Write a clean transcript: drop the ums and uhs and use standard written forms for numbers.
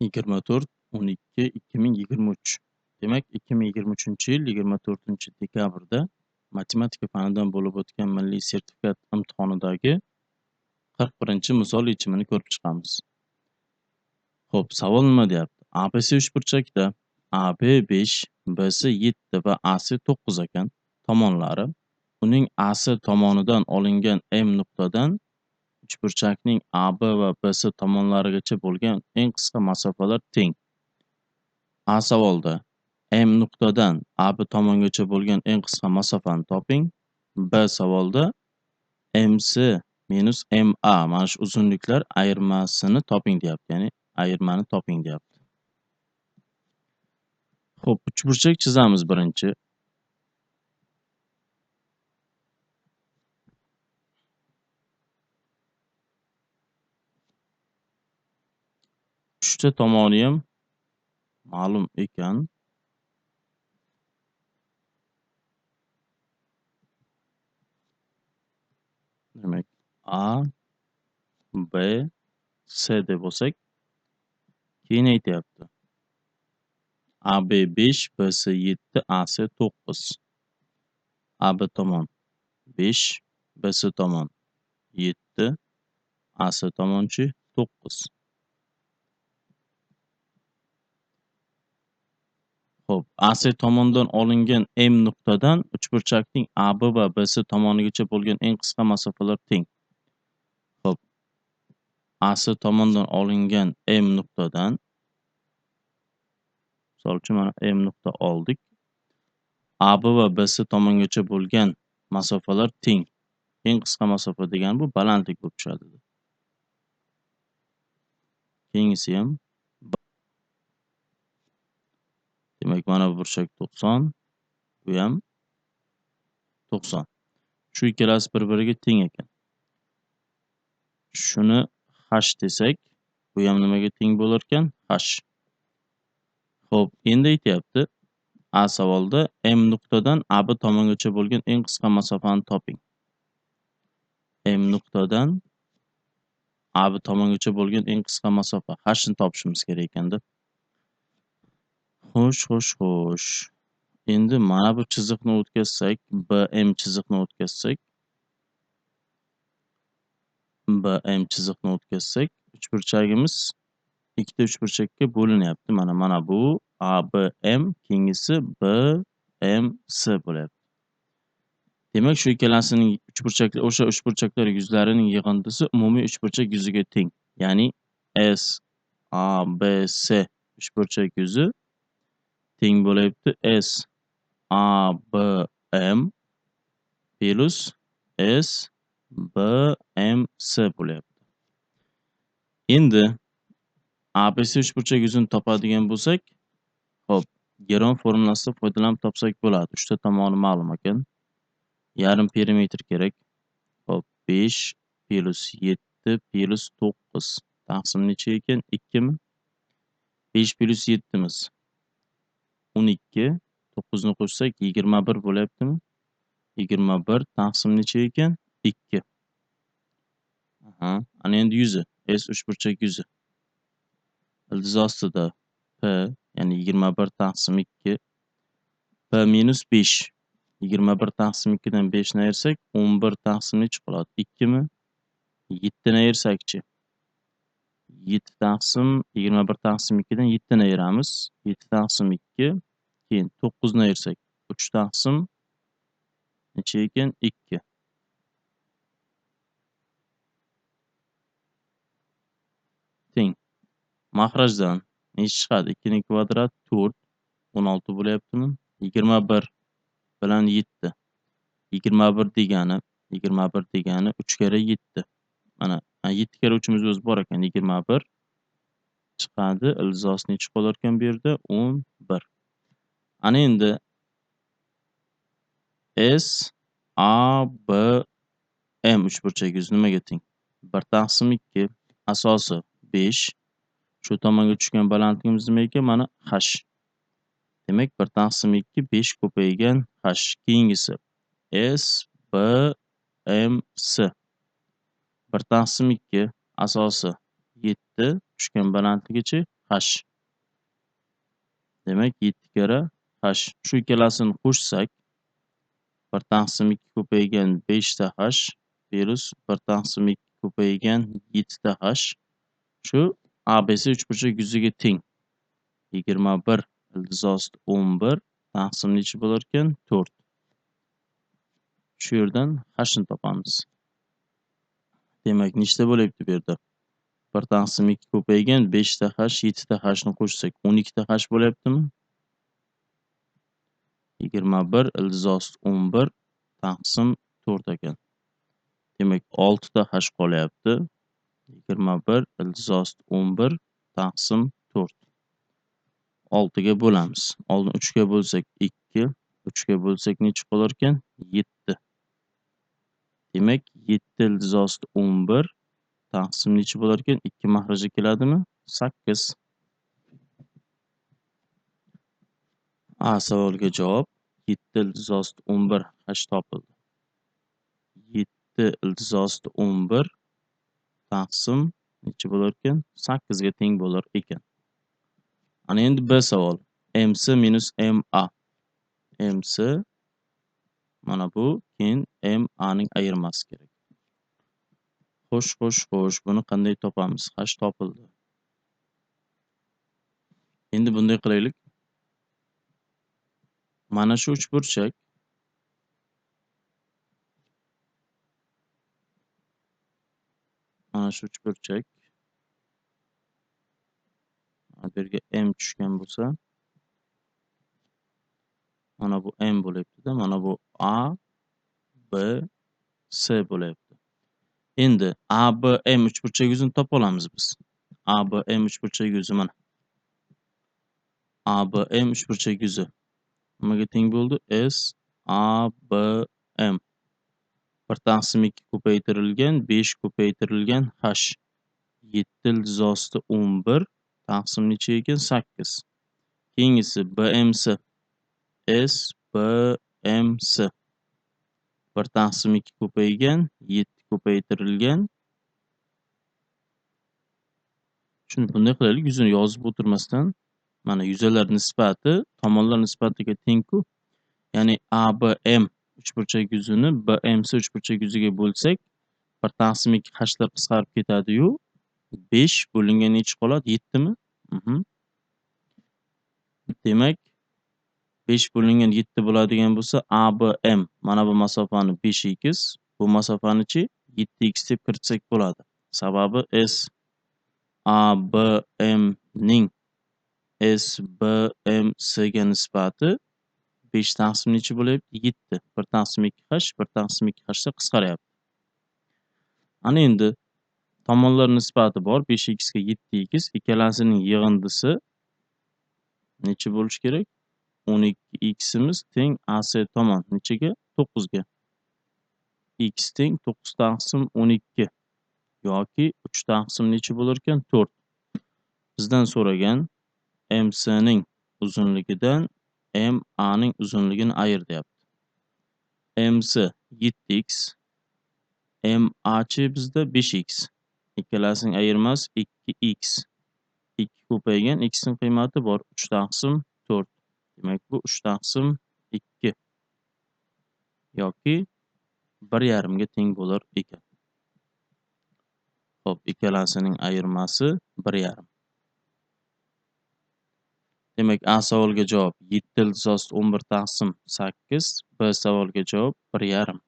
24/12/2023. Demak, 2023-yil 24-dekabrda matematika fanidan bo'lib o'tgan milliy sertifikat imtihonidagi 41-misol yechimini ko'rib chiqamiz. Xo'p, savol nima deyapti? ABC uchburchakda AB 5, BC 7 va AC 9 ekan. Tomonlari uning AC tomonidan olingan M nuqtadan uchburchakning AB va BC tomonlarigacha bo'lgan eng qisqa masofalar teng. A savolda M nuqtadan AB tomongacha bo'lgan eng qisqa masofani toping. B savolda MC minus MA mana shu uzunliklar ayirmasini toping deyapti. Ya'ni ayirmani toping deyapti. Xo'p, uchburchak chizamiz birinchi. Uchta tomoni ham ma'lum ekan. Demak, A, B, C deb olsak, keyin aytyapti. AB 5, BC 7, AC 9. AB tomon 5, BC tomon 7, AC tomonchi 9. Xo'p, AC tomonidan olingan M nuqtadan uchburchakning AB va BC tomonigacha bo'lgan eng qisqa masofalar teng. Xo'p, AC tomonidan olingan M nuqtadan misol uchun mana M nuqta oldik. AB va BC tomongacha bo'lgan masofalar teng. Eng qisqa masofa degani bu balandlik bo'lib tushadi. Keyingisi ham demak, mana bu burchak 90, bu ham 90. Shu ikkalasi bir-biriga teng ekan. Shuni h desak, bu ham nimaga teng bo'lar ekan? H. Xo'p, endi aytyapti, A savolda M nuqtadan AB tomongacha bo'lgan eng qisqa masofani toping. M nuqtadan AB tomongacha bo'lgan eng qisqa masofa h ni topishimiz kerak ekanda. Xo'sh. Endi mana bu chiziqni o'tkazsak, BM chiziqni o'tkazsak, uchburchagimiz ikkita uchburchakka bo'linyapti. Mana bu ABM, keyingisi BMC bo'lyapti. Demak, shu ikkalasining o'sha uchburchaklar yuzlarining yig'indisi umumiy uchburchak yuziga teng. Ya'ni SABC uchburchak yuzi teng bo'lyapti SABM plus SBMC bo'lyapti. Endi ABC uchburchak yuzini topadigan bo'lsak, xo'p, Geron formulasidan foydalanib topsak bo'ladi. 3 ta tomoni ma'lum ekan. Yarim perimetr kerak. Xo'p, 5 plus 7 plus 9 taqsim necha ekan? 2 mi? 5 plus 7 miz 12, 9 ni qo'shsak 21 bo'lyaptimi? 21 taqsim necha ekan? 2. Ana endi yuzi, S uchburchak yuzi. Ildiz ostida P, ya'ni 21 taqsim 2, P minus 5. 21 taqsim 2 dan 5 ni ayirsak, 11 taqsim necha qoladi? 2 mi? 7 ni ayirsak-chi? 7 taqsim 21 taqsim 2 dan 7 ni ayiramiz. 7 taqsim 2, keyin 9 ni ayirsak, 3 taqsim necha ekan? 2. Teng. Mahrajdan necha chiqadi? 2 ning kvadrati 4, 16 bo'lyaptimi? 21 bilan 7. 21 degani 3 kara 7. Mana 7 kara 3 imiz o'zi bor ekan, 21 chiqadi. Ildiz necha qolar ekan bu yerda? 11. Ana endi SABM uchburchak yuzi nimaga teng? 1 taqsim 2, asosi 5. Shu tomonga tushgan balandligimiz nima ekan? Mana h. Demak, 1 taqsim 2 5 ko'paygan h. Keyingisi SBMC 1 taqsim 2, asosi 7, tushgan balandligichi h. Demak, 7 kara h. Shu ikkalasini qo'shsak, 1 taqsim 2 ko'paygan 5 ta h virus 1 taqsim 2 ko'paygan 7 ta h. Shu ABC uchburchak yuziga teng. 21 ildizi osti 11 taqsim necha bo'larkan? 4. Shu yerdan h ni topamiz. Demak, nechta bo'lyapti bu yerda? 1 taqsim 2 ko'paygan 5 ta h, 7 ta h ni qo'shsak 12 ta h bo'lyaptimi? 21 ildizi osti 11 taqsim 4 ekan. Demak, 6 ta h qolyapti. 21 ildizi osti 11 taqsim 4. 6 ga bo'lamiz. Oldin 3 ga bo'lsak 2, 3 ga bo'lsak necha qolarkan? 7. Demak, 7 ildizi osti 11 taqsim necha bo'larkan? 2 mahraja keladimi? 8. A savoliga javob 7 ildizi osti 11 h topildi. 7 ildizi osti 11 taqsim necha bo'larkan? 8 ga teng bo'lar ekan. Ana endi B savol. MC minus MA. MC mana bu, keyin MA ning ayirmasi kerak. Xo'sh. Buni qanday topamiz? H topildi. Endi bunday qilaylik. Mana shu uchburchak bu yerga M tushgan bo'lsa, mana bu M bo'lyapti-da, mana bu A, B, C bo'lyapti. Endi A, B, M uchburchak yuzini topa olamiz biz. A, B, M uchburchak yuzi mana. A, B, M uchburchak yuzi nimaga teng bo'ldi? S, A, B, M. 1 taqsim 2 ko'paytirilgan 5 ko'paytirilgan h. 7 ildizi osti 11 taqsim necha ekan? 8. Keyingisi BMC. S, BMC. 1 taqsim 2 ko'paygan 7 ko'paytirilgan. Shuni bunday qilaylik, yuzini yozib o'tirmasdan, mana yuzalar nisbati tomonlar nisbatiga teng-ku. Ya'ni ABM uchburchak yuzini BMC uchburchak yuziga bo'lsak, 1 taqsim 2 hlar qisqarib ketadi-yu, 5 bo'lingan necha qoladi? 7 mi? Demak, 5 bo'lingan 7 bo'ladigan bo'lsa, ABM mana bu masofani 5x, bu masofani-chi 7x deb kiritsak bo'ladi. Sababi S ABM ning SBMC ga nisbati 5 taqsim necha bo'lyapti? 7. 1 taqsim 2h, 1 taqsim 2h da qisqaryapti. Ana endi tomonlar nisbati bor 5x ga 7x, ikkalasining yig'indisi necha bo'lishi kerak? 12x imiz teng AC tomon nechaga? 9 ga. X teng 9 taqsim 12 yoki 3 taqsim necha bo'lar ekan? 4. Bizdan so'ragan MC ning uzunligidan MA ning uzunligini ayir deyapti. MC 7x, MA chi bizda 5x. Ikkalasining ayirmasi 2x. 2 ko'paygan x ning qiymati bor 3 taqsim 4. Demak, bu 3 taqsim 2 yoki 1,5 ga teng bo'lar ekan. Xo'p, ikkalasining ayirmasi 1,5. Demak, A savoliga javob 7 ildizi osti 11 taqsim 8, B savoliga javob 1,5.